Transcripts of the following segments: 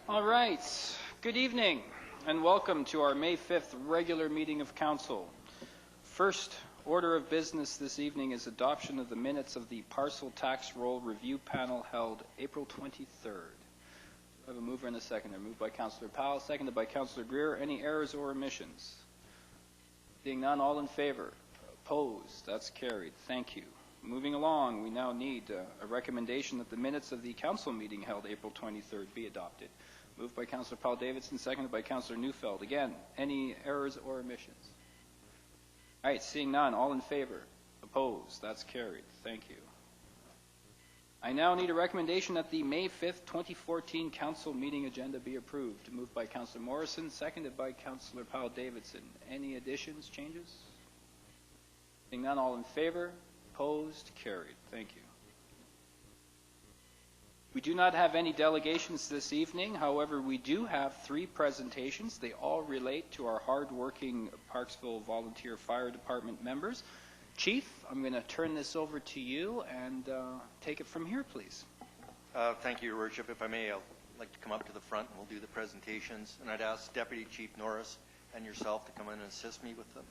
All right. Good evening and welcome to our May 5th regular meeting of Council. First order of business this evening is adoption of the minutes of the Parcel Tax Roll Review Panel held April 23rd. I have a mover and a seconder. Moved by Councillor Powell, seconded by Councillor Greer. Any errors or omissions? Seeing none, all in favor? Opposed? That's carried. Thank you. Moving along, we now need a recommendation that the minutes of the council meeting held April 23rd be adopted. Moved by Councillor Paul Davidson, seconded by Councillor Neufeld. Again, any errors or omissions? All right, seeing none, all in favor? Opposed? That's carried. Thank you. I now need a recommendation that the May 5th, 2014 council meeting agenda be approved. Moved by Councillor Murison, seconded by Councillor Paul Davidson. Any additions, changes? Seeing none, all in favor? Opposed? Carried. Thank you. We do not have any delegations this evening. However, we do have 3 presentations. They all relate to our hard-working Parksville Volunteer Fire Department members. Chief, I'm going to turn this over to you and take it from here, please. Thank you, Your Worship. If I may, I'd like to come up to the front and we'll do the presentations. And I'd ask Deputy Chief Norris and yourself to come in and assist me with them.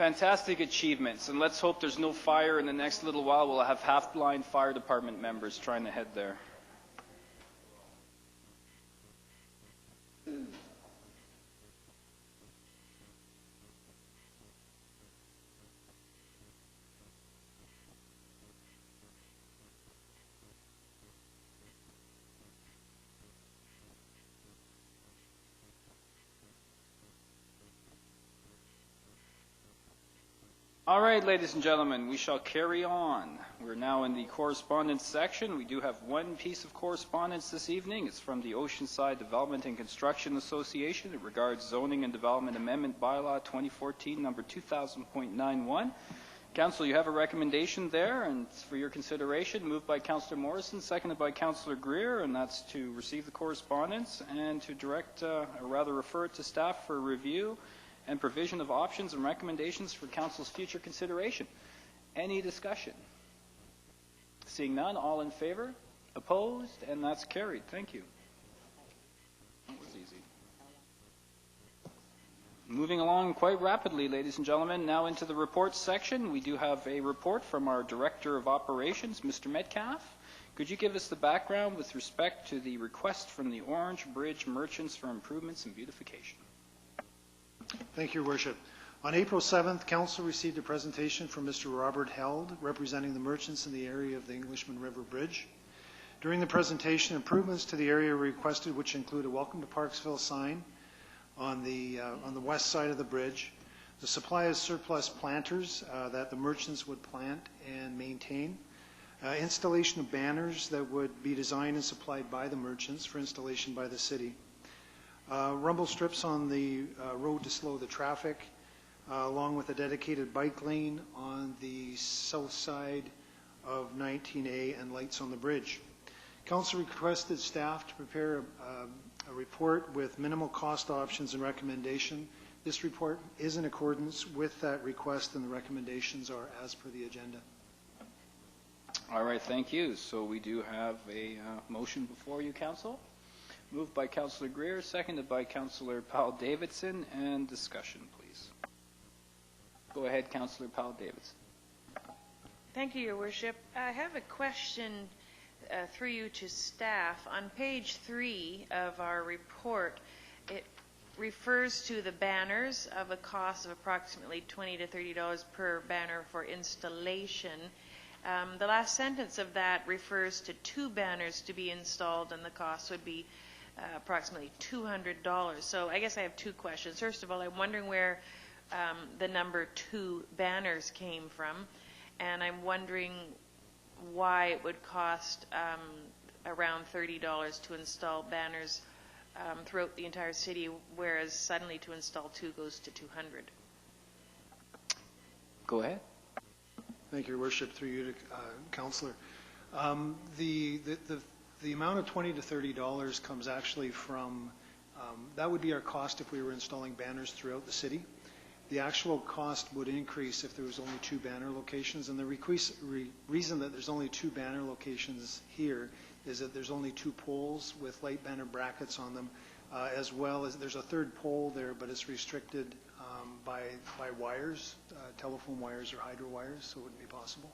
Fantastic achievements, and let's hope there's no fire in the next little while. We'll have half-blind fire department members trying to head there. All right, ladies and gentlemen, we shall carry on. We're now in the correspondence section. We do have one piece of correspondence this evening. It's from the Oceanside Development and Construction Association. It regards zoning and development amendment bylaw 2014 number 2000.91. Council, you have a recommendation there, and it's for your consideration. Moved by Councillor Murison, seconded by Councillor Greer, and that's to receive the correspondence and to direct, or rather refer it to staff for review and provision of options and recommendations for Council's future consideration. Any discussion? Seeing none, all in favor? Opposed? And that's carried. Thank you. That was easy. Moving along quite rapidly, ladies and gentlemen, now into the reports section. We do have a report from our Director of Operations, Mr. Metcalf. Could you give us the background with respect to the request from the Orange Bridge merchants for improvements and beautification? Thank you, Your Worship. On April 7th, Council received a presentation from Mr. Robert Held, representing the merchants in the area of the Englishman River Bridge. During the presentation, improvements to the area were requested, which include a Welcome to Parksville sign on the west side of the bridge, the supply of surplus planters that the merchants would plant and maintain, installation of banners that would be designed and supplied by the merchants for installation by the city, rumble strips on the road to slow the traffic, along with a dedicated bike lane on the south side of 19A and lights on the bridge. Council requested staff to prepare a report with minimal cost options and recommendation. This report is in accordance with that request, and the recommendations are as per the agenda. All right, thank you. So we do have a motion before you, Council. Moved by Councillor Greer, seconded by Councillor Powell Davidson, and discussion, please. Go ahead, Councillor Powell Davidson. Thank you, Your Worship. I have a question through you to staff. On page 3 of our report, it refers to the banners of a cost of approximately $20 to $30 per banner for installation. The last sentence of that refers to 2 banners to be installed, and the cost would be approximately $200. So I guess I have 2 questions. First of all, I'm wondering where the number 2 banners came from, and I'm wondering why it would cost around $30 to install banners throughout the entire city, whereas suddenly to install 2 goes to $200. Go ahead. Thank you, Your Worship, through you to Councillor. The amount of $20 to $30 comes actually from, that would be our cost if we were installing banners throughout the city. The actual cost would increase if there was only 2 banner locations, and the reason that there's only 2 banner locations here is that there's only 2 poles with light banner brackets on them, as well as there's a 3rd pole there, but it's restricted by wires, telephone wires or hydro wires, so it wouldn't be possible.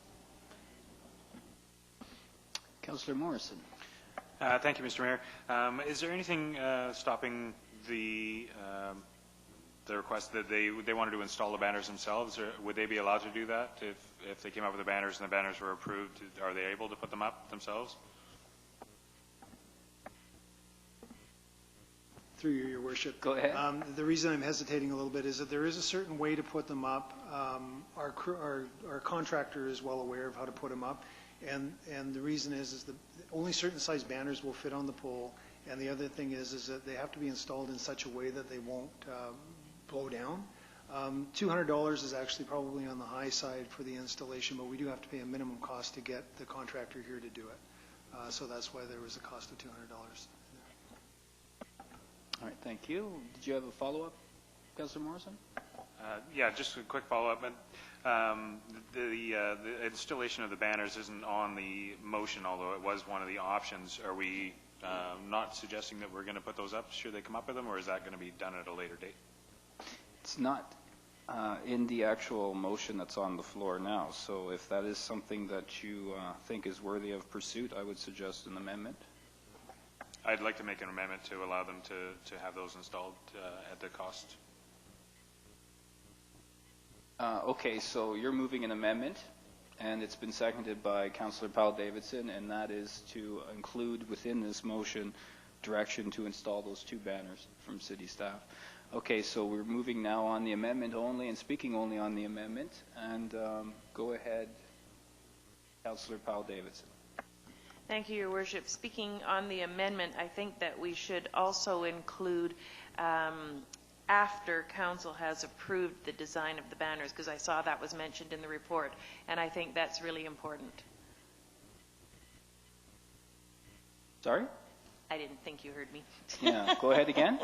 Councillor Murison. Thank you, Mr. Mayor. Is there anything stopping the request that they wanted to install the banners themselves, or would they be allowed to do that if they came up with the banners and the banners were approved? Are they able to put them up themselves? Through you, Your Worship. Go ahead. The reason I'm hesitating a little bit is that there is a certain way to put them up. Our contractor is well aware of how to put them up, and the reason is that only certain size banners will fit on the pole, and the other thing is that they have to be installed in such a way that they won't blow down. $200 is actually probably on the high side for the installation, but we do have to pay a minimum cost to get the contractor here to do it. So that's why there was a cost of $200. All right, thank you. Did you have a follow-up, Councillor Murison? Yeah, just a quick follow-up. The installation of the banners isn't on the motion, although it was one of the options. Are we not suggesting that we're going to put those up should they come up with them, or is that going to be done at a later date? It's not in the actual motion that's on the floor now. So if that is something that you think is worthy of pursuit, I would suggest an amendment. I'd like to make an amendment to allow them to have those installed at the cost. Okay, so you're moving an amendment, and it's been seconded by Councillor Powell Davidson, and that is to include within this motion direction to install those 2 banners from city staff. Okay, so we're moving now on the amendment only and speaking only on the amendment. And go ahead, Councillor Powell Davidson. Thank you, Your Worship. Speaking on the amendment, I think that we should also include after council has approved the design of the banners, because I saw that was mentioned in the report, and I think that's really important. Sorry? I didn't think you heard me. Yeah, go ahead again.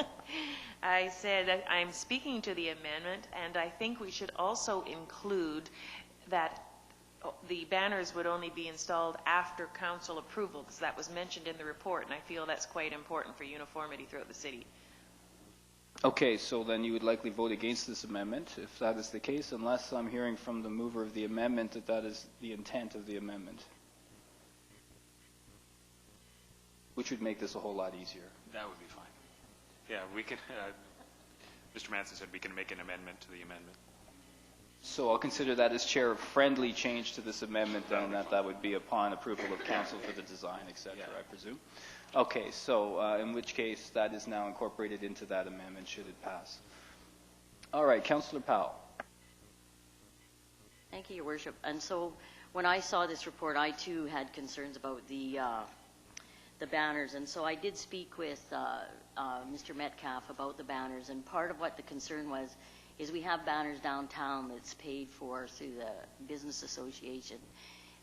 I said that I'm speaking to the amendment, and I think we should also include that the banners would only be installed after council approval, because that was mentioned in the report, and I feel that's quite important for uniformity throughout the city. Okay, so then you would likely vote against this amendment, if that is the case, unless I'm hearing from the mover of the amendment that that is the intent of the amendment, which would make this a whole lot easier. That would be fine. Yeah, we can, Mr. Manson said we can make an amendment to the amendment. So I'll consider that as chair a friendly change to this amendment, then that would be upon approval of council for the design, etc., I presume. Okay, so in which case that is now incorporated into that amendment should it pass. All right, Councillor Powell. Thank you, Your Worship. And so when I saw this report, I too had concerns about the banners, and so I did speak with Mr. Metcalf about the banners, and part of what the concern was is we have banners downtown that's paid for through the business association,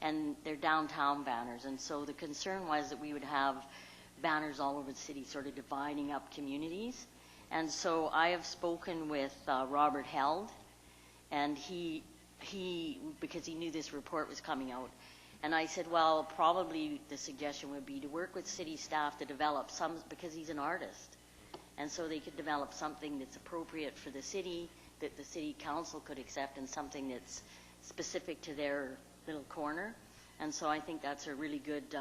and they're downtown banners, and so the concern was that we would have banners all over the city sort of dividing up communities. And so I have spoken with Robert Held, and he because he knew this report was coming out, and I said, well, probably the suggestion would be to work with city staff to develop some, because he's an artist, and so they could develop something that's appropriate for the city, that the city council could accept, and something that's specific to their little corner. And so I think that's a really good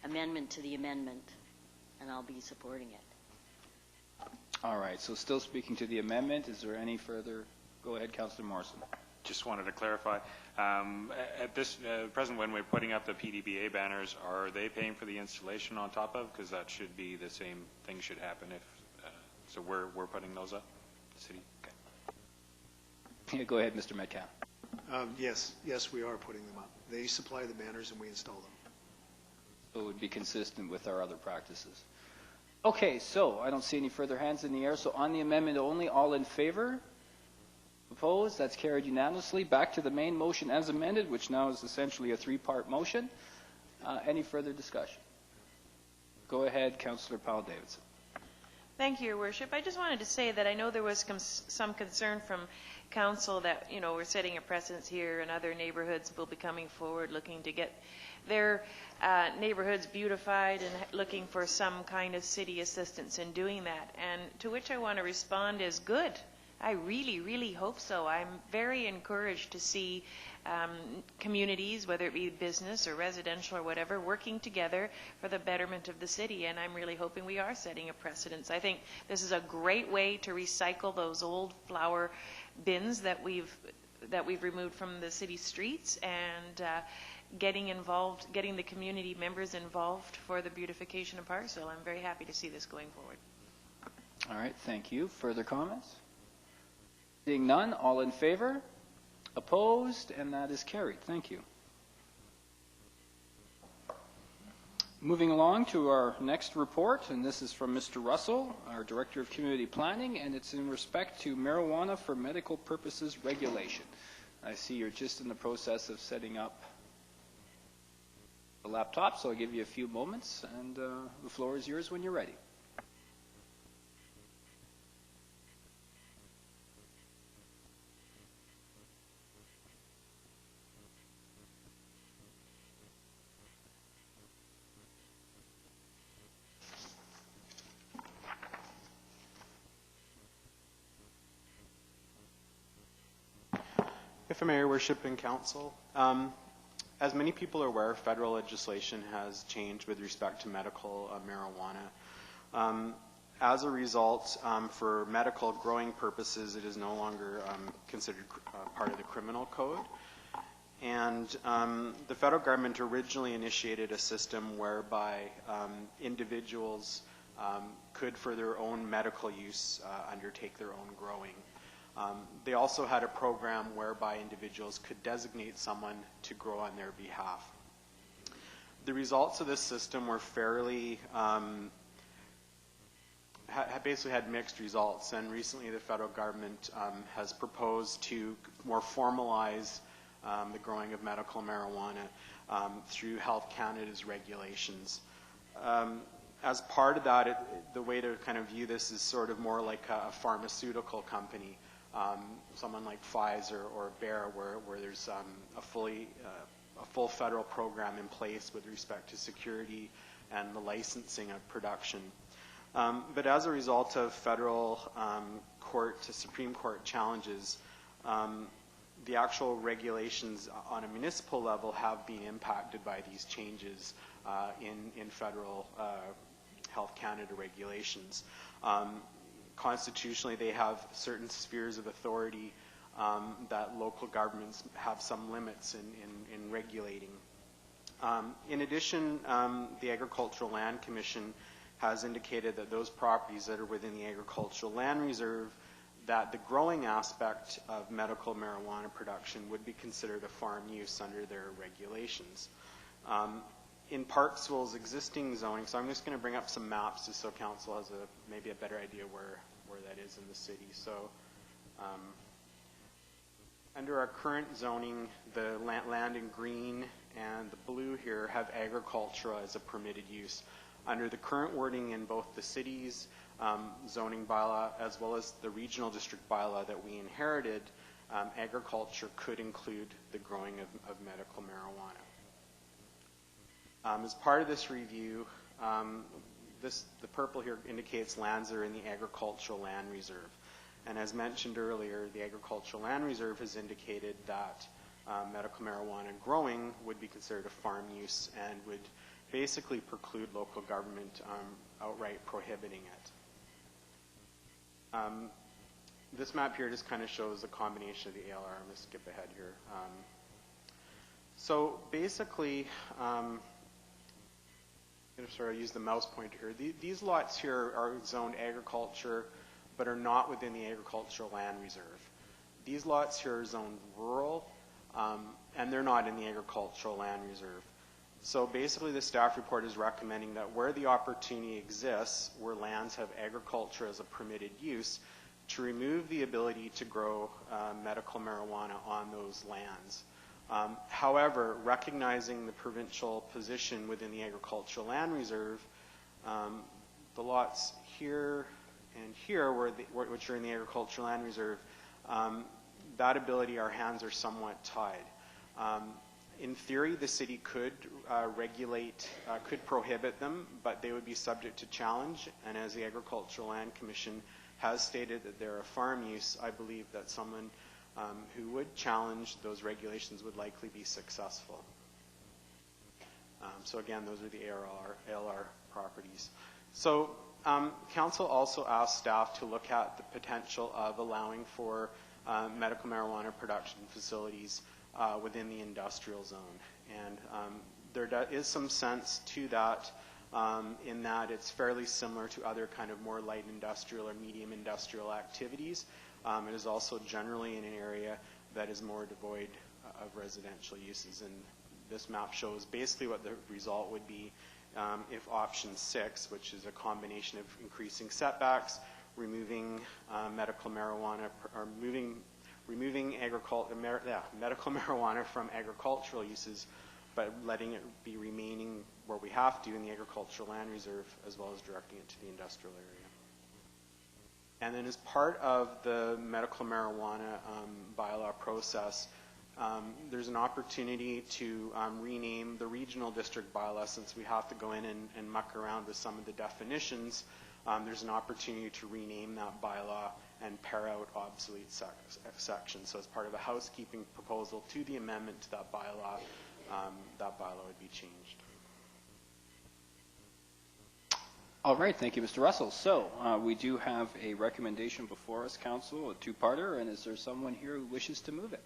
amendment to the amendment, and I'll be supporting it. All right, so still speaking to the amendment, is there any further? Go ahead, Councillor Morrison. Just wanted to clarify, at this present, when we're putting up the PDBA banners, are they paying for the installation on top of? Because that should be the same thing should happen if, so we're putting those up, the city? Okay. Yeah, go ahead, Mr. Metcalf. Yes, we are putting them up. They supply the banners and we install them. So it would be consistent with our other practices. Okay, so I don't see any further hands in the air. So on the amendment only, all in favor? Opposed? That's carried unanimously. Back to the main motion as amended, which now is essentially a 3-part motion. Any further discussion? Go ahead, Councillor Powell Davidson. Thank you, Your Worship. I just wanted to say that I know there was some concern from council that, you know, we're setting a precedence here and other neighborhoods will be coming forward looking to get their neighborhoods beautified and looking for some kind of city assistance in doing that. And to which I want to respond is good. I really, really hope so. I'm very encouraged to see communities, whether it be business or residential or whatever, working together for the betterment of the city, and I'm really hoping we are setting a precedence. I think this is a great way to recycle those old flower bins that we've removed from the city streets, and getting the community members involved for the beautification of Parcel. I'm very happy to see this going forward. All right, thank you. Further comments? Seeing none, all in favor? Opposed? And that is carried. Thank you. Moving along to our next report, and this is from Mr. Russell, our Director of Community Planning, and it's in respect to marijuana for medical purposes regulation. I see you're just in the process of setting up the laptop, so I'll give you a few moments, and the floor is yours when you're ready. If I may, Your Worship and Council, as many people are aware, federal legislation has changed with respect to medical marijuana. As a result, for medical growing purposes, it is no longer considered part of the criminal code. And the federal government originally initiated a system whereby individuals could, for their own medical use, undertake their own growing. They also had a program whereby individuals could designate someone to grow on their behalf. The results of this system were fairly, basically had mixed results, and recently the federal government has proposed to more formalize the growing of medical marijuana through Health Canada's regulations. As part of that, the way to kind of view this is sort of more like a pharmaceutical company. Someone like Pfizer or Bayer, where there's a full federal program in place with respect to security and the licensing of production. But as a result of federal court to Supreme Court challenges, the actual regulations on a municipal level have been impacted by these changes in federal Health Canada regulations. Constitutionally, they have certain spheres of authority that local governments have some limits in regulating. In addition, the Agricultural Land Commission has indicated that those properties that are within the Agricultural Land Reserve, that the growing aspect of medical marijuana production would be considered a farm use under their regulations. In Parksville's existing zoning, so I'm just going to bring up some maps just so council has maybe a better idea where that is in the city. So under our current zoning, the land in green and the blue here have agriculture as a permitted use. Under the current wording in both the city's zoning bylaw as well as the regional district bylaw that we inherited, agriculture could include the growing of medical marijuana. As part of this review, the purple here indicates lands that are in the Agricultural Land Reserve. And as mentioned earlier, the Agricultural Land Reserve has indicated that medical marijuana growing would be considered a farm use and would basically preclude local government outright prohibiting it. This map here just kind of shows a combination of the ALR. I'm going to skip ahead here. So basically, I'm going to sort of use the mouse pointer here. These lots here are zoned agriculture, but are not within the Agricultural Land Reserve. These lots here are zoned rural, and they're not in the Agricultural Land Reserve. So basically the staff report is recommending that where the opportunity exists, where lands have agriculture as a permitted use, to remove the ability to grow medical marijuana on those lands. However, recognizing the provincial position within the Agricultural Land Reserve, the lots here and here, which are in the Agricultural Land Reserve, that ability, our hands are somewhat tied. In theory, the city could regulate, could prohibit them, but they would be subject to challenge. And as the Agricultural Land Commission has stated that they're a farm use, I believe that someone who would challenge those regulations would likely be successful. So again, those are the ALR properties. So council also asked staff to look at the potential of allowing for medical marijuana production facilities within the industrial zone. And there is some sense to that in that it's fairly similar to other kind of more light industrial or medium industrial activities. It is also generally in an area that is more devoid of residential uses. And this map shows basically what the result would be if option 6, which is a combination of increasing setbacks, removing medical marijuana, or removing medical marijuana from agricultural uses, but letting it be remaining where we have to in the Agricultural Land Reserve, as well as directing it to the industrial area. And then as part of the medical marijuana bylaw process, there's an opportunity to rename the regional district bylaw, since we have to go in and muck around with some of the definitions. there's an opportunity to rename that bylaw and pare out obsolete sections. So as part of a housekeeping proposal to the amendment to that bylaw would be changed. All right, thank you, Mr. Russell. So we do have a recommendation before us, Council, a two-parter, and is there someone here who wishes to move it?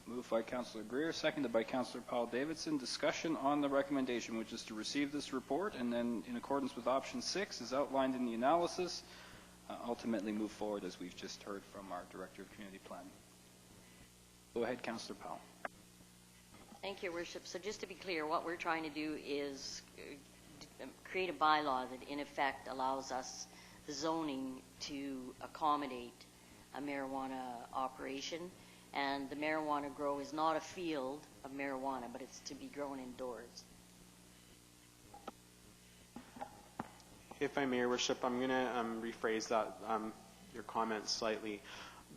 Moved by Councillor Greer, seconded by Councillor Paul Davidson. Discussion on the recommendation, which is to receive this report and then, in accordance with option 6, as outlined in the analysis, ultimately move forward, as we've just heard from our Director of Community Planning. Go ahead, Councillor Powell. Thank you, Your Worship. So just to be clear, what we're trying to do is create a bylaw that in effect allows us the zoning to accommodate a marijuana operation, and the marijuana grow is not a field of marijuana, but it's to be grown indoors. If I may, Your Worship, I'm going to rephrase that, your comment slightly.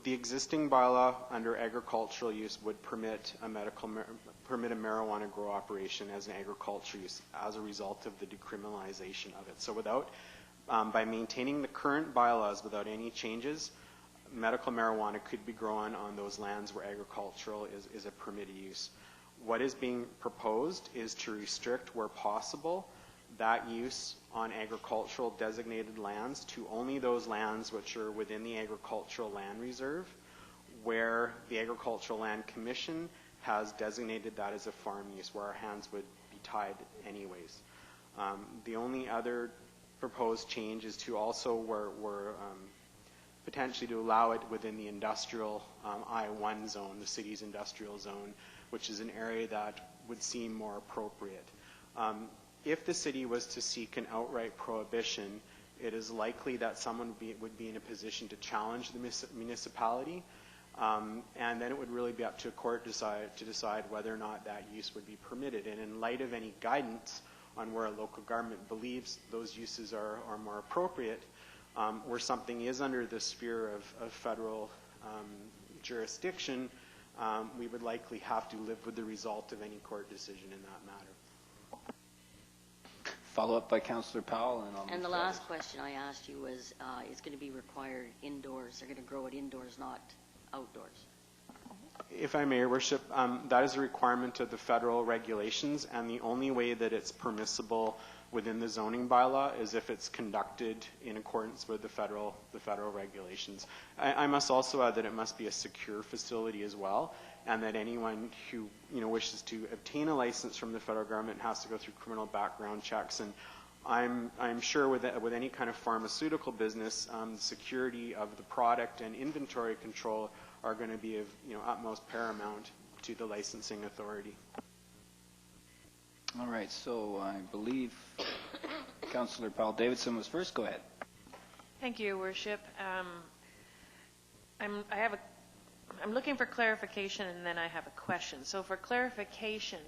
The existing bylaw under agricultural use would permit a marijuana grow operation as an agricultural use as a result of the decriminalization of it. So without, by maintaining the current bylaws without any changes, medical marijuana could be grown on those lands where agricultural is a permitted use. What is being proposed is to restrict, where possible, that use on agricultural designated lands to only those lands which are within the agricultural land reserve, where the Agricultural Land Commission has designated that as a farm use, where our hands would be tied anyways. The only other proposed change is to also where potentially to allow it within the industrial I-1 zone, the city's industrial zone, which is an area that would seem more appropriate. If the city was to seek an outright prohibition, it is likely that someone would be in a position to challenge the municipality, and then it would really be up to a court to decide whether or not that use would be permitted. And in light of any guidance on where a local government believes those uses are more appropriate, where something is under the sphere of federal jurisdiction, we would likely have to live with the result of any court decision in that matter. Follow up by Councillor Powell. And the last question I asked you was, it's going to be required indoors. They're going to grow it indoors, not outdoors. If I may, Your Worship, that is a requirement of the federal regulations, and the only way that it's permissible within the zoning bylaw is if it's conducted in accordance with the federal regulations. I must also add that it must be a secure facility as well, and that anyone who wishes to obtain a license from the federal government has to go through criminal background checks. And I'm sure with any kind of pharmaceutical business, the security of the product and inventory control are going to be of utmost paramount to the licensing authority. All right, so I believe Councillor Paul Davidson was first. Go ahead. Thank you, Your Worship. I'm looking for clarification, and then I have a question. So for clarification,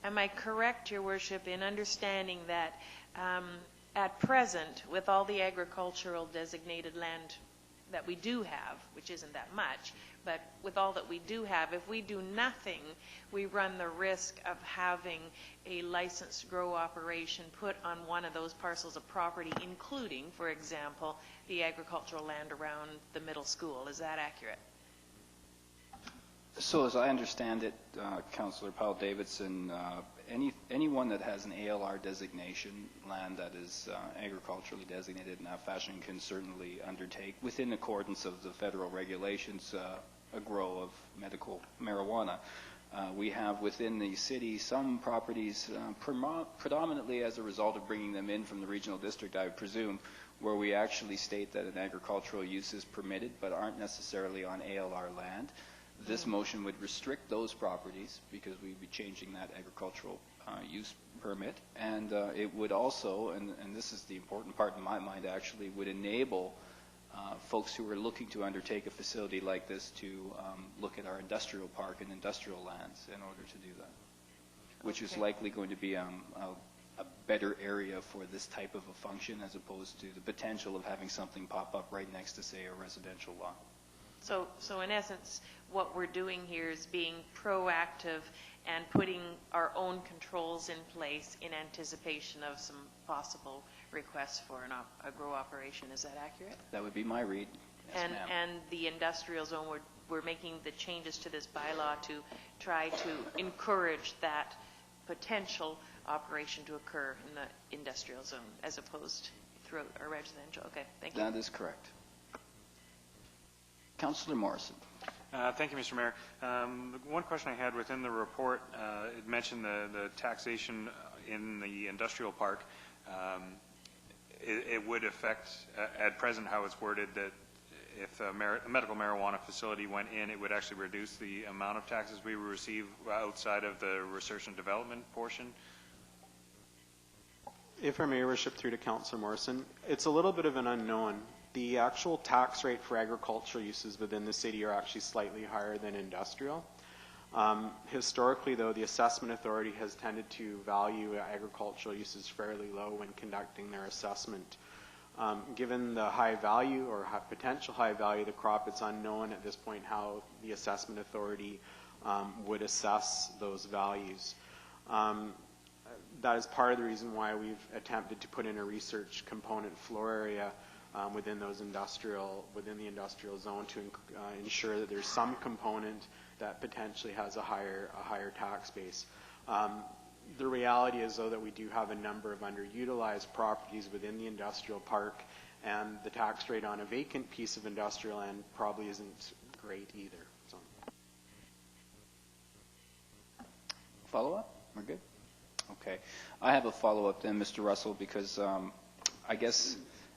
am I correct, Your Worship, in understanding that at present, with all the agricultural designated land that we do have, which isn't that much, but with all that we do have, if we do nothing, we run the risk of having a licensed grow operation put on one of those parcels of property, including, for example, the agricultural land around the middle school. Is that accurate? So as I understand it, Councillor Paul Davidson, anyone that has an ALR designation, land that is agriculturally designated in that fashion, can certainly undertake, within accordance of the federal regulations, a grow of medical marijuana. We have within the city some properties, predominantly as a result of bringing them in from the regional district, I would presume, where we actually state that an agricultural use is permitted, but aren't necessarily on ALR land. This motion would restrict those properties because we'd be changing that agricultural use permit, and it would also, and this is the important part in my mind actually, would enable folks who are looking to undertake a facility like this to look at our industrial park and industrial lands in order to do that, which is likely going to be a better area for this type of a function as opposed to the potential of having something pop up right next to, say, a residential lot. So in essence, what we're doing here is being proactive and putting our own controls in place in anticipation of some possible request for a grow operation. Is that accurate? That would be my read. Yes, And, ma'am. and the industrial zone, we're making the changes to this bylaw to try to encourage that potential operation to occur in the industrial zone as opposed throughout our residential. Okay, thank you. That is correct. Councillor Morrison. Thank you, Mr. Mayor. One question I had within the report, it mentioned the taxation in the industrial park. It would affect, at present how it's worded, that if a medical marijuana facility went in, it would actually reduce the amount of taxes we would receive outside of the research and development portion. If I may, Your Worship, through to Councillor Morrison, it's a little bit of an unknown. The actual tax rate for agricultural uses within the city are actually slightly higher than industrial. Historically, though, the assessment authority has tended to value agricultural uses fairly low when conducting their assessment. Given the high value or potential high value of the crop, it's unknown at this point how the assessment authority would assess those values. That is part of the reason why we've attempted to put in a research component floor area within the industrial zone to ensure that there's some component that potentially has a higher tax base. The reality is, though, that we do have a number of underutilized properties within the industrial park, and the tax rate on a vacant piece of industrial land probably isn't great either. So. Follow-up? We're good? Okay. I have a follow-up then, Mr. Russell, because I guess,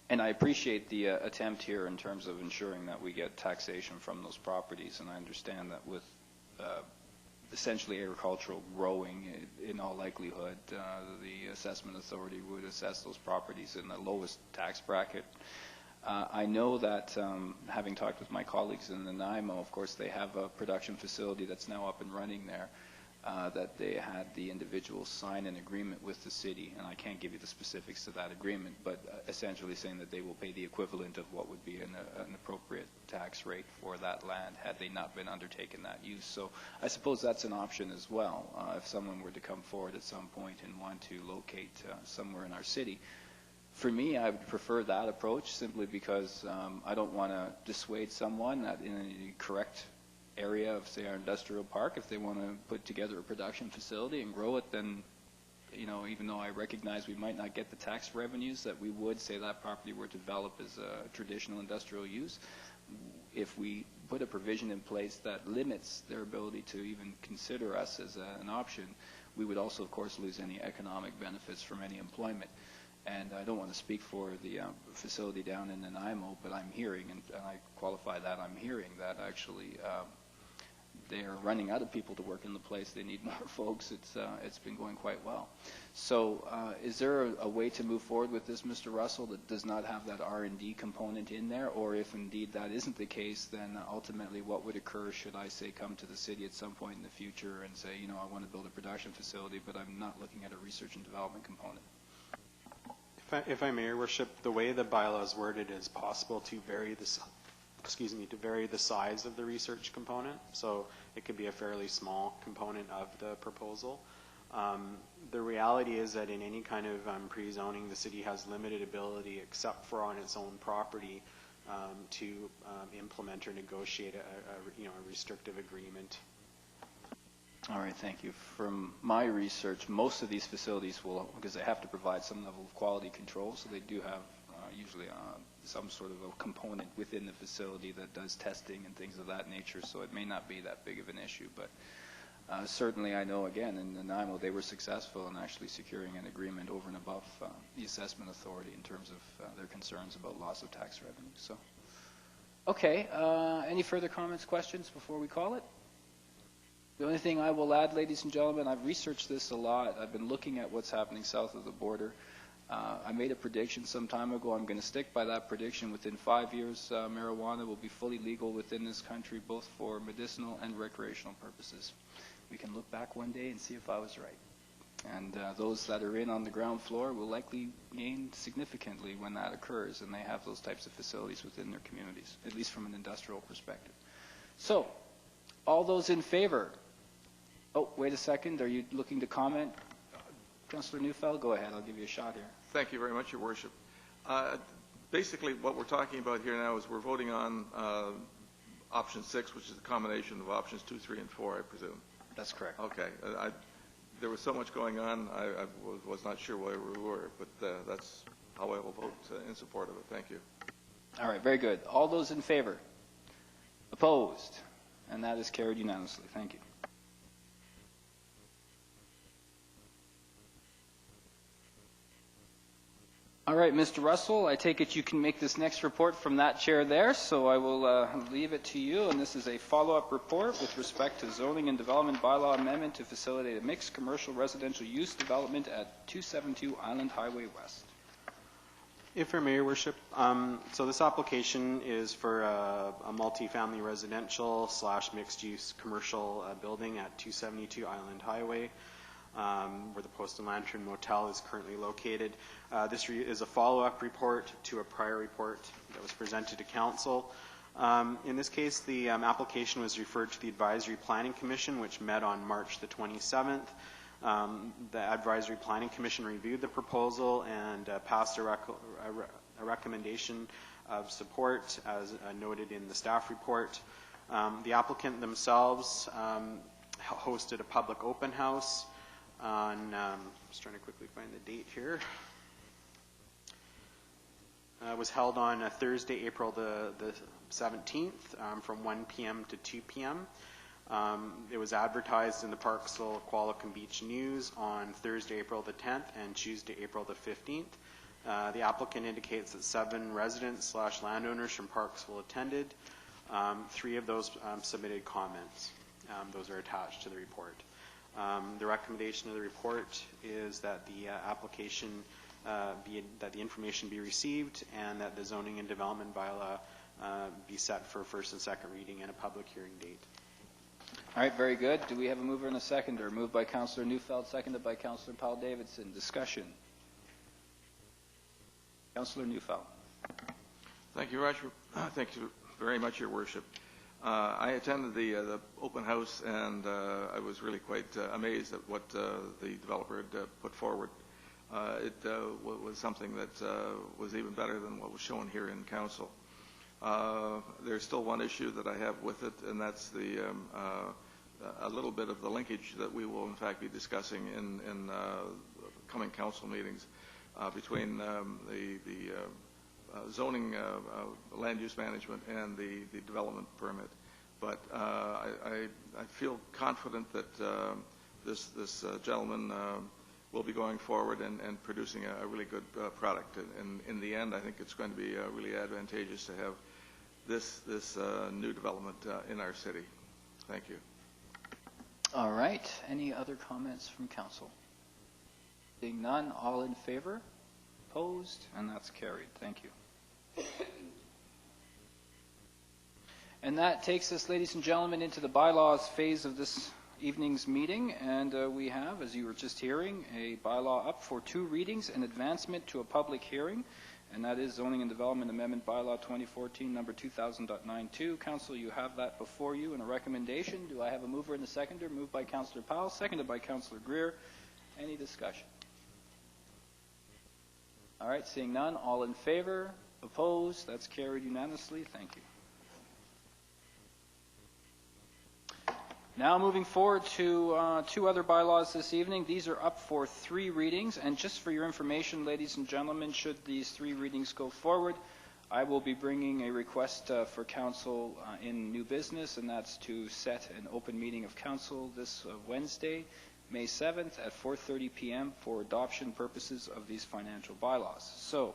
and I appreciate the attempt here in terms of ensuring that we get taxation from those properties, and I understand that with essentially agricultural growing, in all likelihood, the assessment authority would assess those properties in the lowest tax bracket. I know that, having talked with my colleagues in the NIMO, of course, they have a production facility that's now up and running there, that they had the individuals sign an agreement with the city, and I can't give you the specifics to that agreement, but essentially saying that they will pay the equivalent of what would be an appropriate tax rate for that land had they not been undertaken that use. So I suppose that's an option as well, if someone were to come forward at some point and want to locate somewhere in our city. For me, I would prefer that approach simply because I don't want to dissuade someone that in a correct area of, say, our industrial park, if they want to put together a production facility and grow it, then, you know, even though I recognize we might not get the tax revenues that we would, say, that property were developed as a traditional industrial use, if we put a provision in place that limits their ability to even consider us as an option, we would also, of course, lose any economic benefits from any employment. And I don't want to speak for the facility down in Nanaimo, but I'm hearing, and I qualify that, I'm hearing that actually they are running out of people to work in the place. They need more folks. It's been going quite well. So is there a way to move forward with this, Mr. Russell, that does not have that R&D component in there? Or if indeed that isn't the case, then ultimately what would occur should I, say, come to the city at some point in the future and say, you know, I want to build a production facility, but I'm not looking at a research and development component? If I may, Your Worship, the way the bylaw is worded is possible to vary the size of the research component. So it could be a fairly small component of the proposal. The reality is that in any kind of pre-zoning, the city has limited ability, except for on its own property, to implement or negotiate a restrictive agreement. All right, thank you. From my research, most of these facilities will, because they have to provide some level of quality control, so they do have usually some sort of a component within the facility that does testing and things of that nature, so it may not be that big of an issue. But certainly I know, again, in Nanaimo, they were successful in actually securing an agreement over and above the assessment authority in terms of their concerns about loss of tax revenue. So, okay, any further comments, questions before we call it? The only thing I will add, ladies and gentlemen, I've researched this a lot. I've been looking at what's happening south of the border. I made a prediction some time ago. I'm going to stick by that prediction. Within 5 years, marijuana will be fully legal within this country, both for medicinal and recreational purposes. We can look back one day and see if I was right. And those that are in on the ground floor will likely gain significantly when that occurs, and they have those types of facilities within their communities, at least from an industrial perspective. So, all those in favor? Oh, wait a second. Are you looking to comment? Councillor Neufeld, go ahead. I'll give you a shot here. Thank you very much, Your Worship. Basically, what we're talking about here now is we're voting on option 6, which is a combination of options 2, 3, and 4, I presume. That's correct. Okay. There was so much going on, I was not sure where we were, but that's how I will vote in support of it. Thank you. All right, very good. All those in favor? Opposed? And that is carried unanimously. Thank you. All right, Mr. Russell, I take it you can make this next report from that chair there, so I will leave it to you. And this is a follow-up report with respect to zoning and development bylaw amendment to facilitate a mixed commercial residential use development at 272 Island Highway West. If I may, Your Worship, so this application is for a multi-family residential / mixed-use commercial building at 272 Island Highway, where the Post and Lantern Motel is currently located. This is a follow-up report to a prior report that was presented to Council. In this case, the application was referred to the Advisory Planning Commission, which met on March the 27th. The Advisory Planning Commission reviewed the proposal and passed a recommendation of support, as noted in the staff report. The applicant themselves hosted a public open house on, just trying to quickly find the date here. Was held on Thursday, April the 17th, from 1 p.m. to 2 p.m. It was advertised in the Parksville, Qualification Beach News on Thursday, April the 10th and Tuesday, April the 15th. The applicant indicates that 7 residents / landowners from Parksville attended. 3 of those submitted comments. Those are attached to the report. The recommendation of the report is that the application that the information be received and that the zoning and development bylaw be set for first and second reading and a public hearing date. All right, very good. Do we have a mover and a seconder? Moved by Councillor Neufeld, seconded by Councillor Powell-Davidson. Discussion. Councillor Neufeld. Thank you, Roger. Thank you very much, Your Worship. I attended the open house, and I was really quite amazed at what the developer had put forward. It was something that was even better than what was shown here in Council. There's still one issue that I have with it, and that's a little bit of the linkage that we will in fact be discussing in coming council meetings between the zoning land use management and the development permit. But I feel confident that this gentleman will be going forward and producing a really good product. And in the end, I think it's going to be really advantageous to have this new development in our city. Thank you. All right. Any other comments from council? Seeing none, all in favor? Opposed? And that's carried. Thank you. And that takes us, ladies and gentlemen, into the bylaws phase of this evening's meeting. And we have, as you were just hearing, a bylaw up for 2 readings and advancement to a public hearing. And that is Zoning and Development Amendment Bylaw 2014, number 2000.92. Council, you have that before you in a recommendation. Do I have a mover and a seconder? Moved by Councillor Powell, seconded by Councillor Greer. Any discussion? All right, seeing none, all in favor? Opposed? That's carried unanimously. Thank you. Now moving forward to 2 other bylaws this evening. These are up for 3 readings, and just for your information, ladies and gentlemen, should these 3 readings go forward, I will be bringing a request for council in new business, and that's to set an open meeting of council this Wednesday, May 7th at 4:30 p.m. for adoption purposes of these financial bylaws. So,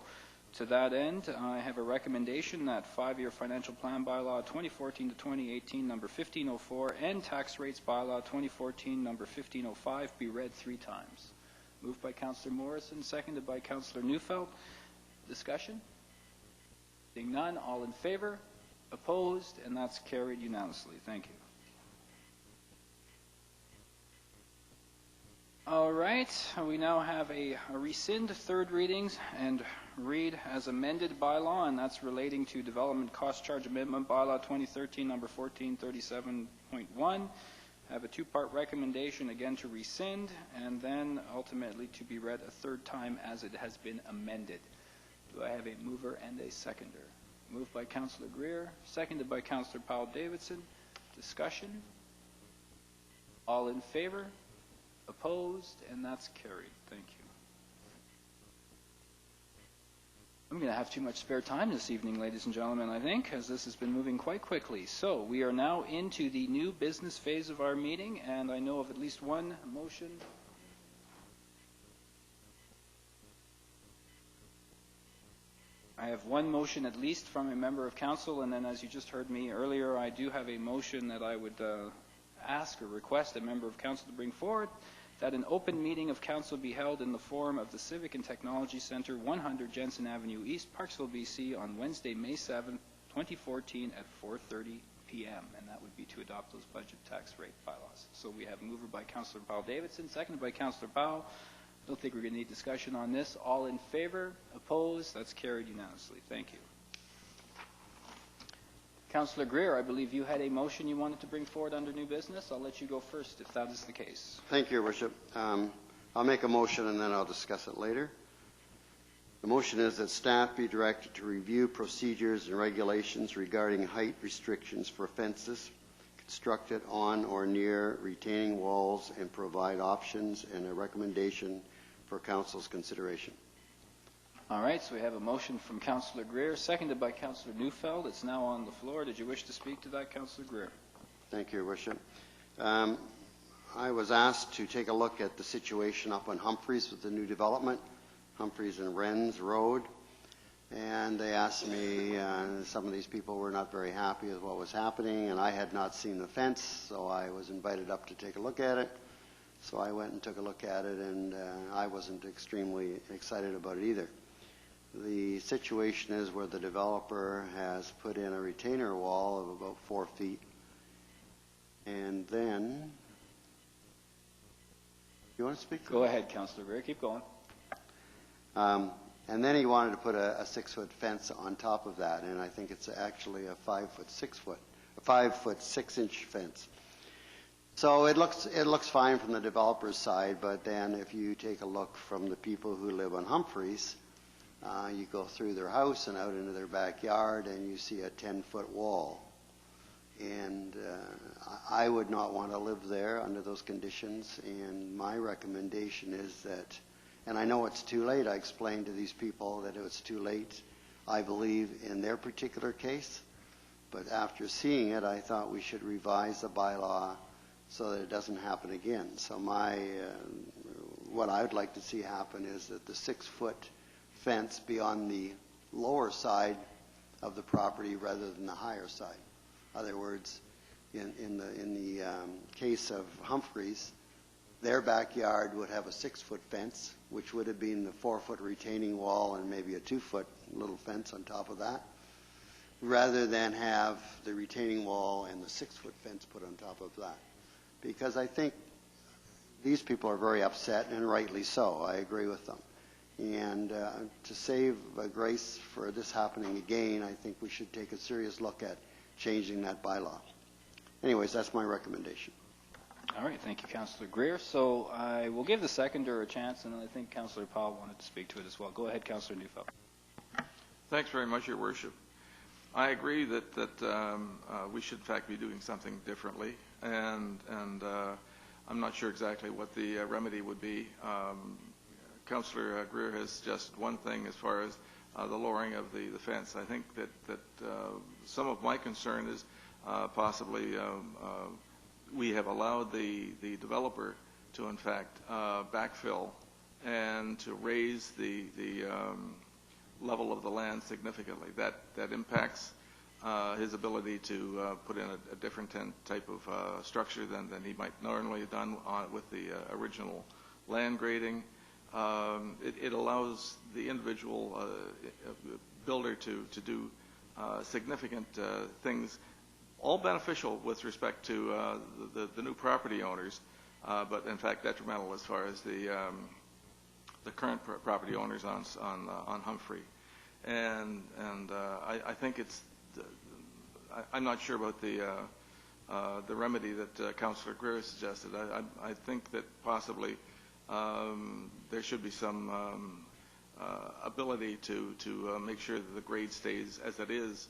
to that end, I have a recommendation that 5-year financial plan bylaw 2014 to 2018, number 1504, and tax rates bylaw 2014, number 1505, be read 3 times. Moved by Councillor Murison, seconded by Councillor Neufeld. Discussion? Seeing none, all in favor? Opposed? And that's carried unanimously. Thank you. All right, we now have a rescind 3rd readings and read as amended bylaw, and that's relating to Development Cost Charge Amendment Bylaw 2013, number 1437.1. have a two-part recommendation, again to rescind, and then ultimately to be read a third time as it has been amended. Do I have a mover and a seconder? Moved by Councillor Greer, seconded by Councillor Powell-Davidson. Discussion? All in favor? Opposed? And that's carried. Thank you. I'm going to have too much spare time this evening, ladies and gentlemen, I think, as this has been moving quite quickly. So we are now into the new business phase of our meeting, and I know of at least one motion. I have one motion at least from a member of council, and then as you just heard me earlier, I do have a motion that I would ask or request a member of council to bring forward, that an open meeting of council be held in the forum of the Civic and Technology Centre, 100 Jensen Avenue East, Parksville, BC, on Wednesday, May 7, 2014 at 4:30 p.m., and that would be to adopt those budget tax rate bylaws. So we have a mover by Councillor Powell-Davidson, seconded by Councillor Powell. I don't think we're going to need discussion on this. All in favor? Opposed? That's carried unanimously. Thank you. Councillor Greer, I believe you had a motion you wanted to bring forward under new business. I'll let you go first if that is the case. Thank you, Your Worship. I'll make a motion and then I'll discuss it later. The motion is that staff be directed to review procedures and regulations regarding height restrictions for fences constructed on or near retaining walls and provide options and a recommendation for Council's consideration. All right, so we have a motion from Councillor Greer, seconded by Councillor Neufeld. It's now on the floor. Did you wish to speak to that, Councillor Greer? Thank you, Your Worship. I was asked to take a look at the situation up on Humphreys with the new development, Humphreys and Wrens Road, and they asked me, some of these people were not very happy with what was happening, and I had not seen the fence, so I was invited up to take a look at it. So I went and took a look at it, and I wasn't extremely excited about it either. The situation is where the developer has put in a retainer wall of about 4 feet, and then, you want to speak? Go ahead, Councillor Greer. Keep going. And then he wanted to put a 6-foot fence on top of that, and I think it's actually a 5-foot 6-inch fence. So it looks fine from the developer's side, but then if you take a look from the people who live on Humphreys, you go through their house and out into their backyard, and you see a 10-foot wall. And I would not want to live there under those conditions, and my recommendation is that, and I know it's too late, I explained to these people that it was too late, I believe, in their particular case, but after seeing it, I thought we should revise the bylaw so that it doesn't happen again. So what I would like to see happen is that the 6-foot fence be on the lower side of the property rather than the higher side. In other words, in the case of Humphreys, their backyard would have a 6-foot fence, which would have been the 4-foot retaining wall and maybe a 2-foot little fence on top of that, rather than have the retaining wall and the 6-foot fence put on top of that. Because I think these people are very upset, and rightly so. I agree with them. And to save grace for this happening again, I think we should take a serious look at changing that bylaw. Anyways, that's my recommendation. All right, thank you, Councillor Greer. So I will give the seconder a chance, and I think Councillor Powell wanted to speak to it as well. Go ahead, Councillor Neufeld. Thanks very much, Your Worship. I agree that we should, in fact, be doing something differently, and I'm not sure exactly what the remedy would be. Councillor Greer has just one thing as far as the lowering of the fence. I think that some of my concern is possibly we have allowed the developer to, in fact, backfill and to raise the level of the land significantly. That impacts his ability to put in a different type of structure than he might normally have done with the original land grading. It allows the individual builder to do significant things, all beneficial with respect to the new property owners, but in fact detrimental as far as the current property owners on Humphrey. And I think it's, I'm not sure about the the remedy that Councillor Greer suggested. I think that possibly there should be some ability to make sure that the grade stays as it is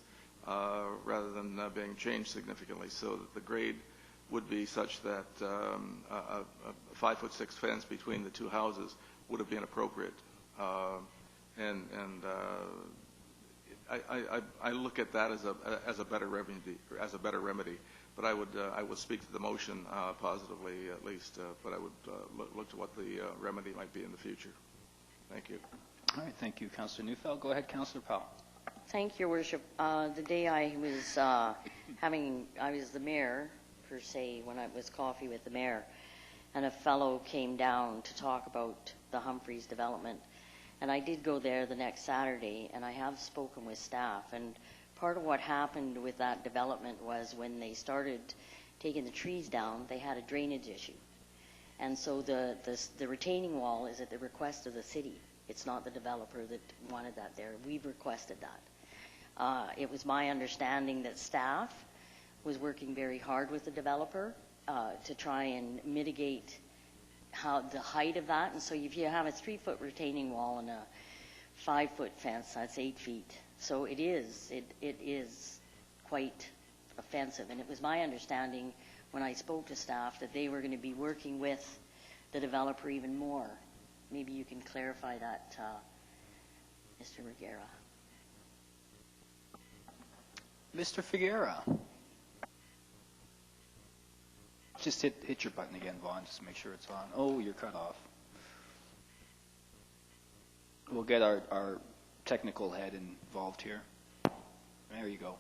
rather than being changed significantly, so that the grade would be such that a 5'6" fence between the two houses would have been appropriate. I look at that as a better remedy. But I would speak to the motion positively at least. But I would look to what the remedy might be in the future. Thank you. All right, thank you, Councillor Neufeld. Go ahead, Councillor Powell. Thank you, Your Worship. The day I was the mayor, per se, when I was coffee with the mayor, and a fellow came down to talk about the Humphreys development. And I did go there the next Saturday, and I have spoken with staff. And part of what happened with that development was when they started taking the trees down, they had a drainage issue. And so the retaining wall is at the request of the city. It's not the developer that wanted that there. We've requested that. It was my understanding that staff was working very hard with the developer to try and mitigate the height of that. And so if you have a 3-foot retaining wall and a 5-foot fence, that's 8 feet. So it is quite offensive. And it was my understanding when I spoke to staff that they were going to be working with the developer even more. Maybe you can clarify that, Mr. Figuera. Mr. Figuera. Just hit your button again, Vaughn, just to make sure it's on. Oh, you're cut off. We'll get our technical head involved here. There you go.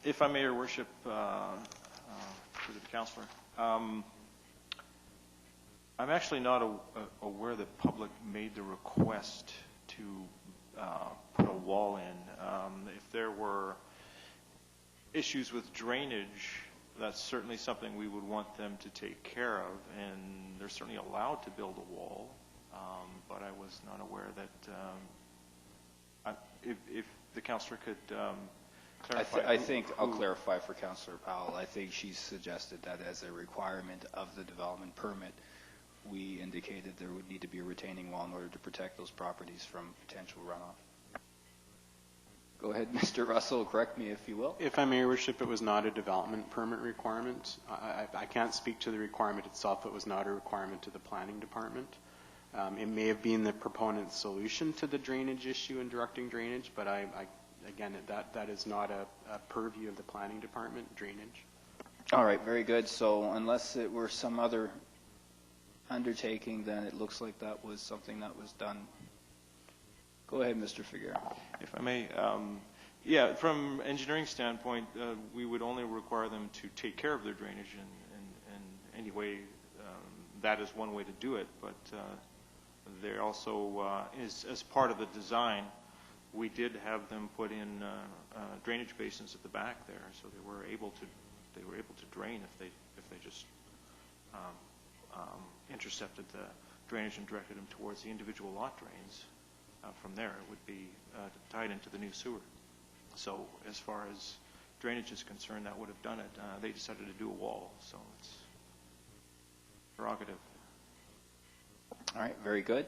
If I may, Your Worship, through the councillor, I'm actually not aware that public made the request to put a wall in. If there were issues with drainage, that's certainly something we would want them to take care of, and they're certainly allowed to build a wall, but I was not aware that if the councillor could clarify. I think I'll clarify for Councillor Powell. I think she suggested that as a requirement of the development permit, we indicated there would need to be a retaining wall in order to protect those properties from potential runoff. Go ahead, Mr. Russell, correct me if you will. If I may, Your Worship, it was not a development permit requirement. I can't speak to the requirement itself. It was not a requirement to the planning department. It may have been the proponent's solution to the drainage issue and directing drainage, but again, that is not a purview of the planning department, drainage. All right, very good. So unless it were some other undertaking, then it looks like that was something that was done. Go ahead, Mr. Figuera. If I may, yeah, from engineering standpoint, we would only require them to take care of their drainage in any way. That is one way to do it, but there also is, as part of the design, we did have them put in drainage basins at the back there, so they were able to drain if they just intercepted the drainage and directed them towards the individual lot drains. From there, it would be tied into the new sewer. So as far as drainage is concerned, that would have done it. They decided to do a wall, so it's prerogative. All right, very good.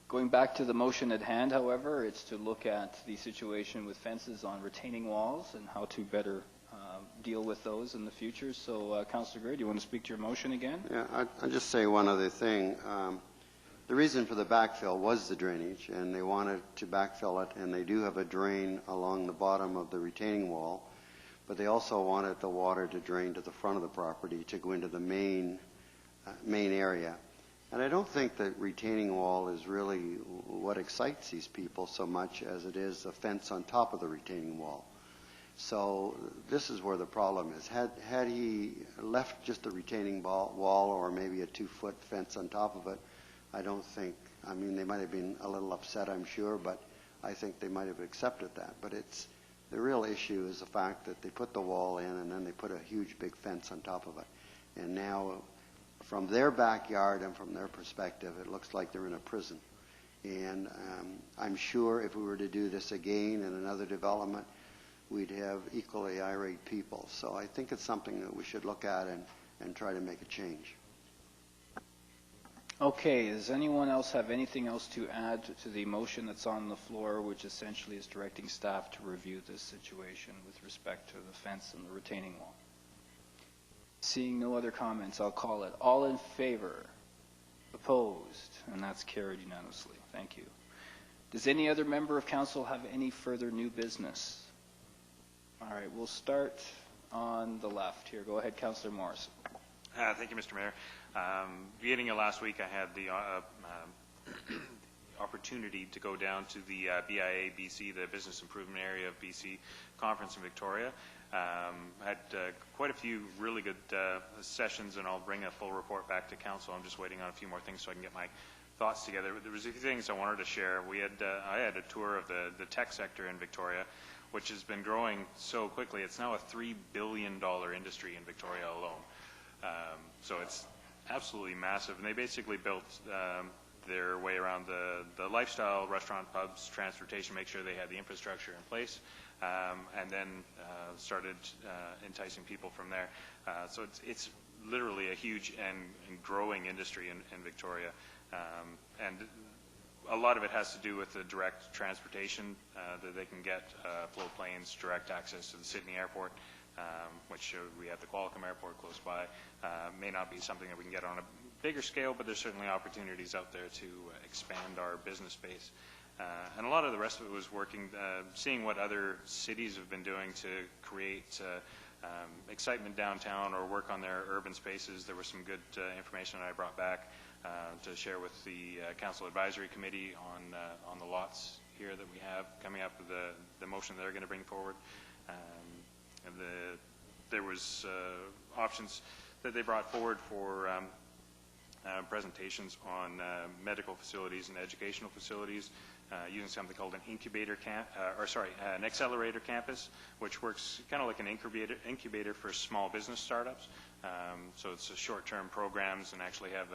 Going back to the motion at hand, however, it's to look at the situation with fences on retaining walls and how to better deal with those in the future. So, Councillor Gray, do you want to speak to your motion again? Yeah, I'll just say one other thing. The reason for the backfill was the drainage, and they wanted to backfill it, and they do have a drain along the bottom of the retaining wall, but they also wanted the water to drain to the front of the property to go into the main area. And I don't think that retaining wall is really what excites these people so much as it is a fence on top of the retaining wall. So this is where the problem is. Had he left just a retaining wall or maybe a 2-foot fence on top of it, I don't think, I mean, they might have been a little upset, I'm sure, but I think they might have accepted that. But the real issue is the fact that they put the wall in and then they put a huge big fence on top of it. And now, from their backyard and from their perspective, it looks like they're in a prison. And I'm sure if we were to do this again in another development, we'd have equally irate people. So I think it's something that we should look at and try to make a change. Okay, does anyone else have anything else to add to the motion that's on the floor, which essentially is directing staff to review this situation with respect to the fence and the retaining wall? Seeing no other comments, I'll call it. All in favor? Opposed? And that's carried unanimously. Thank you. Does any other member of council have any further new business? All right, we'll start on the left here. Go ahead, Councillor Morrison. Thank you, Mr. Mayor. Beginning of last week, I had the opportunity to go down to the BIA BC, the Business Improvement Area of BC conference in Victoria. Had quite a few really good sessions, and I'll bring a full report back to council. I'm just waiting on a few more things so I can get my thoughts together. There was a few things I wanted to share. I had a tour of the tech sector in Victoria, which has been growing so quickly. It's now a $3 billion industry in Victoria alone. So it's absolutely massive, and they basically built their way around the lifestyle, restaurant, pubs, transportation, make sure they had the infrastructure in place, and then started enticing people from there. So it's literally a huge and growing industry in Victoria, and a lot of it has to do with the direct transportation that they can get, float planes, direct access to the Sydney airport, which we have the Qualification airport close by. May not be something that we can get on a bigger scale, but there's certainly opportunities out there to expand our business base. And a lot of the rest of it was working, seeing what other cities have been doing to create excitement downtown or work on their urban spaces. There was some good information that I brought back to share with the Council Advisory Committee on the lots here that we have coming up with the motion they're going to bring forward. And there was options that they brought forward for presentations on medical facilities and educational facilities using something called an accelerator campus, which works kind of like an incubator for small business startups. So it's a short-term programs and actually have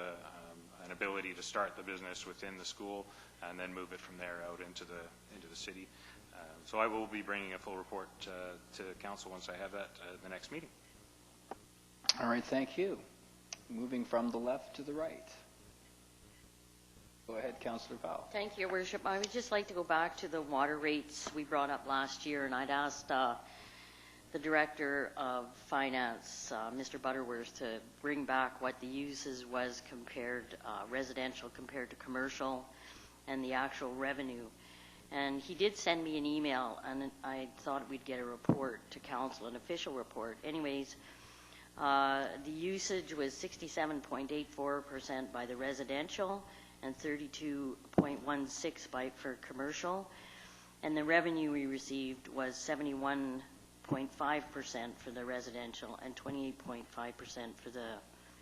an ability to start the business within the school and then move it from there out into the city. So I will be bringing a full report to council once I have that at the next meeting. All right, thank you. Moving from the left to the right. Go ahead, Councillor Powell. Thank you, Your Worship. I would just like to go back to the water rates we brought up last year, and I'd asked the Director of Finance, Mr. Butterworth, to bring back what the uses was compared, residential compared to commercial, and the actual revenue. And he did send me an email, and I thought we'd get a report to council, an official report. Anyways, the usage was 67.84% by the residential and 32.16% for commercial. And the revenue we received was 71.5% for the residential and 28.5% for the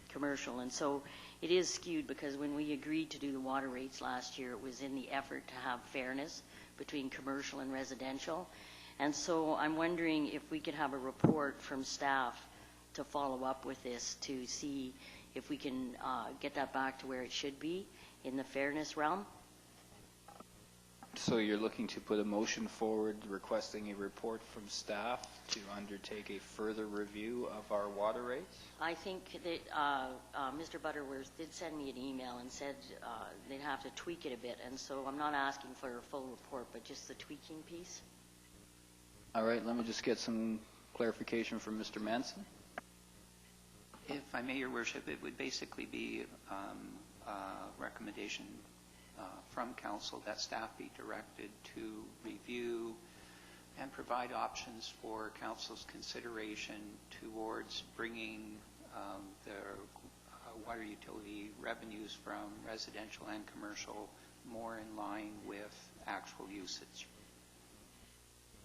commercial. And so it is skewed, because when we agreed to do the water rates last year, it was in the effort to have fairness between commercial and residential. And so I'm wondering if we could have a report from staff to follow up with this to see if we can get that back to where it should be in the fairness realm. So you're looking to put a motion forward requesting a report from staff to undertake a further review of our water rates? I think that Mr. Butterworth did send me an email and said they'd have to tweak it a bit, and so I'm not asking for a full report, but just the tweaking piece. All right, let me just get some clarification from Mr. Manson. If I may, Your Worship, it would basically be a recommendation from council that staff be directed to review and provide options for council's consideration towards bringing the water utility revenues from residential and commercial more in line with actual usage.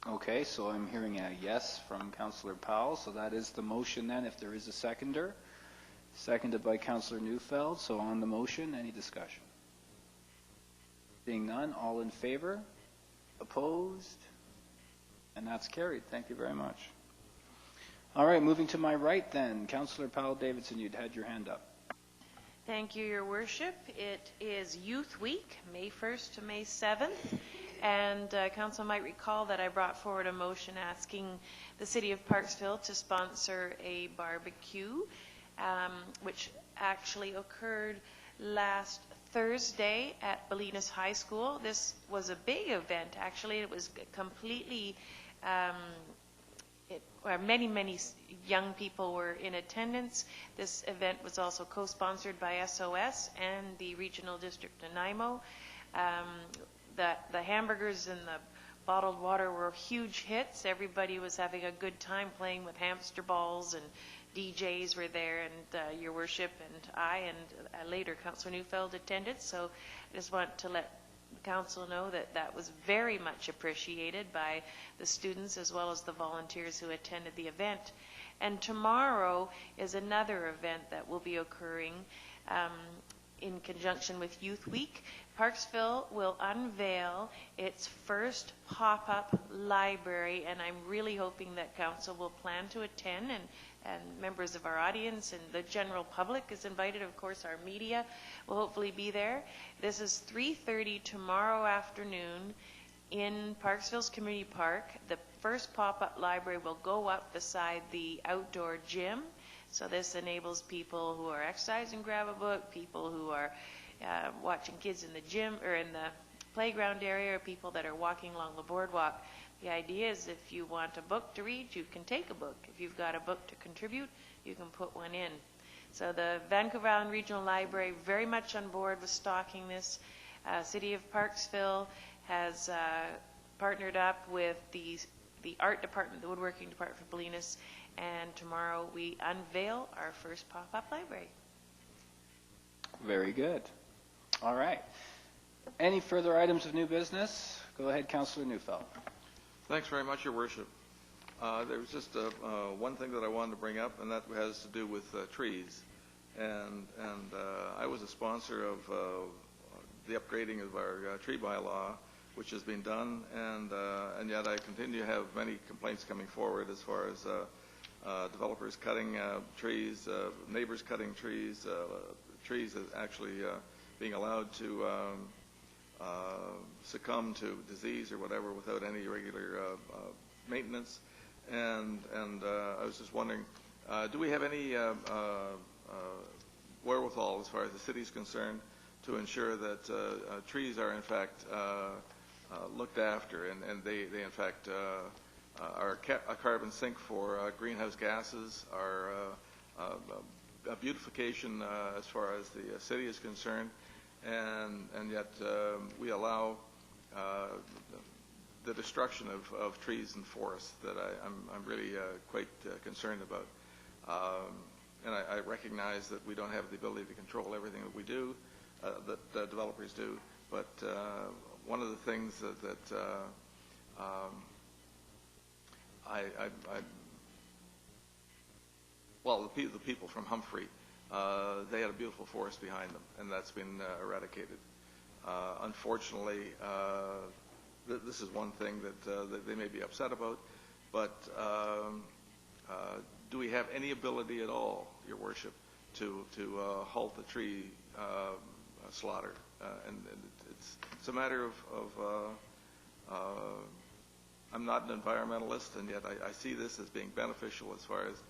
Okay, so I'm hearing a yes from Councillor Powell, so that is the motion then, if there is a seconder. Seconded by Councillor Neufeld. So on the motion, any discussion? Being none, all in favor? Opposed? And that's carried. Thank you very much. All right, moving to my right then. Councillor Powell-Davidson, you'd had your hand up. Thank you, Your Worship. It is Youth Week, May 1st to May 7th. And Council might recall that I brought forward a motion asking the City of Parksville to sponsor a barbecue, which actually occurred last Thursday at BYLAWS High School. This was a big event, actually. It was completely, many young people were in attendance. This event was also co-sponsored by SOS and the Regional District Nanaimo. The hamburgers and the bottled water were huge hits. Everybody was having a good time playing with hamster balls, and DJs were there, and Your Worship and I and later Councillor Neufeld attended. So I just want to let the Council know that that was very much appreciated by the students as well as the volunteers who attended the event. And tomorrow is another event that will be occurring in conjunction with Youth Week. Parksville will unveil its first pop-up library, and I'm really hoping that Council will plan to attend, and members of our audience and the general public is invited. Of course, our media will hopefully be there. This is 3:30 tomorrow afternoon in Parksville's Community Park. The first pop-up library will go up beside the outdoor gym. So this enables people who are exercising, grab a book, people who are watching kids in the gym or in the playground area, or people that are walking along the boardwalk. The idea is if you want a book to read, you can take a book. If you've got a book to contribute, you can put one in. So the Vancouver Island Regional Library very much on board with stocking this. City of Parksville has partnered up with the art department, the woodworking department for BYLAWS, and tomorrow we unveil our first pop-up library. Very good. All right. Any further items of new business? Go ahead, Councillor Neufeld. Thanks very much, Your Worship. There was just one thing that I wanted to bring up, and that has to do with trees. And I was a sponsor of the upgrading of our tree bylaw, which has been done, and yet I continue to have many complaints coming forward as far as developers cutting trees, neighbors cutting trees, trees that actually being allowed to succumb to disease or whatever without any regular maintenance. And I was just wondering, do we have any wherewithal as far as the city is concerned to ensure that trees are in fact looked after, and they in fact are a carbon sink for greenhouse gases, are a beautification as far as the city is concerned, and yet we allow the destruction of trees and forests that I'm really quite concerned about. And I recognize that we don't have the ability to control everything that we do, that developers do, but one of the things that well, the people from Humphrey, they had a beautiful forest behind them, and that's been eradicated. Unfortunately, this is one thing that they may be upset about, but do we have any ability at all, Your Worship, to halt the tree slaughter? And it's a matter of I'm not an environmentalist, and yet I see this as being beneficial as far as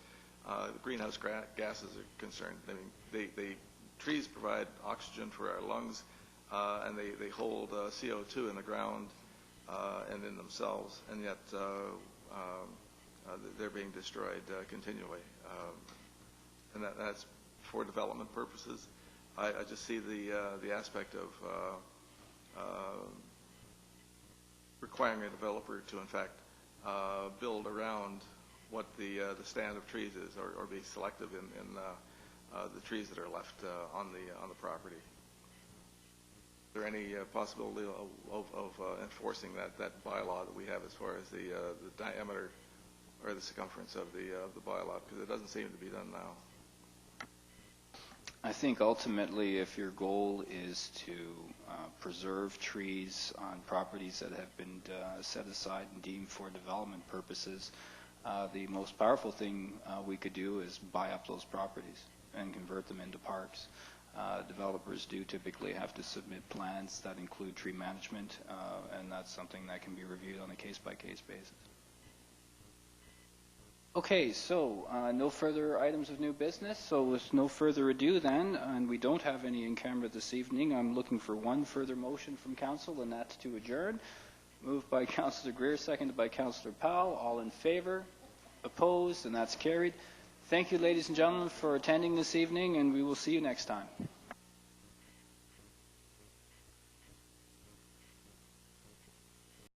greenhouse gases are concerned. I mean, trees provide oxygen for our lungs, and they hold CO2 in the ground and in themselves, and yet they're being destroyed continually. And that's for development purposes. I just see the aspect of requiring a developer to, in fact, build around what the stand of trees is, or be selective in the trees that are left on the property. Is there any possibility of enforcing that bylaw that we have as far as the diameter or the circumference of the bylaw? Because it doesn't seem to be done now. I think ultimately, if your goal is to preserve trees on properties that have been set aside and deemed for development purposes, the most powerful thing we could do is buy up those properties and convert them into parks. Developers do typically have to submit plans that include tree management, and that's something that can be reviewed on a case-by-case basis. Okay, so no further items of new business. So with no further ado then, and we don't have any in camera this evening, I'm looking for one further motion from council, and that's to adjourn. Moved by Councillor Greer, seconded by Councillor Powell. All in favor? Opposed? And that's carried. Thank you, ladies and gentlemen, for attending this evening, and we will see you next time.